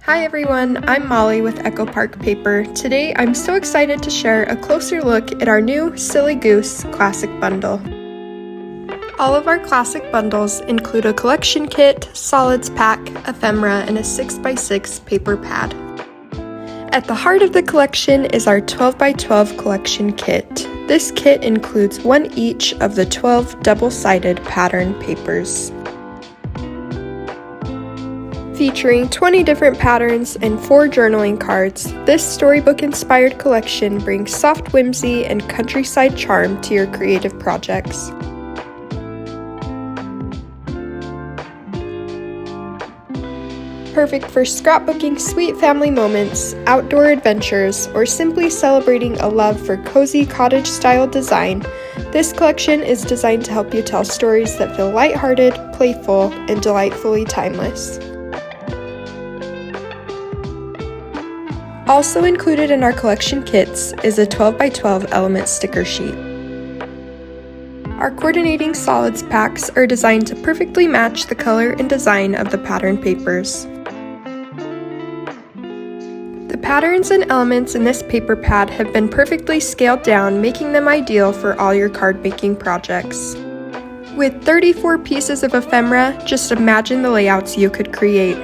Hi everyone, I'm Molly with Echo Park Paper. Today I'm so excited to share a closer look at our new Silly Goose Classic Bundle. All of our classic bundles include a collection kit, solids pack, ephemera, and a 6x6 paper pad. At the heart of the collection is our 12x12 collection kit. This kit includes one each of the 12 double-sided pattern papers. Featuring 20 different patterns and 4 journaling cards, this storybook-inspired collection brings soft whimsy and countryside charm to your creative projects. Perfect for scrapbooking sweet family moments, outdoor adventures, or simply celebrating a love for cozy cottage-style design, this collection is designed to help you tell stories that feel lighthearted, playful, and delightfully timeless. Also included in our collection kits is a 12x12 element sticker sheet. Our coordinating solids packs are designed to perfectly match the color and design of the pattern papers. The patterns and elements in this paper pad have been perfectly scaled down, making them ideal for all your card making projects. With 34 pieces of ephemera, just imagine the layouts you could create.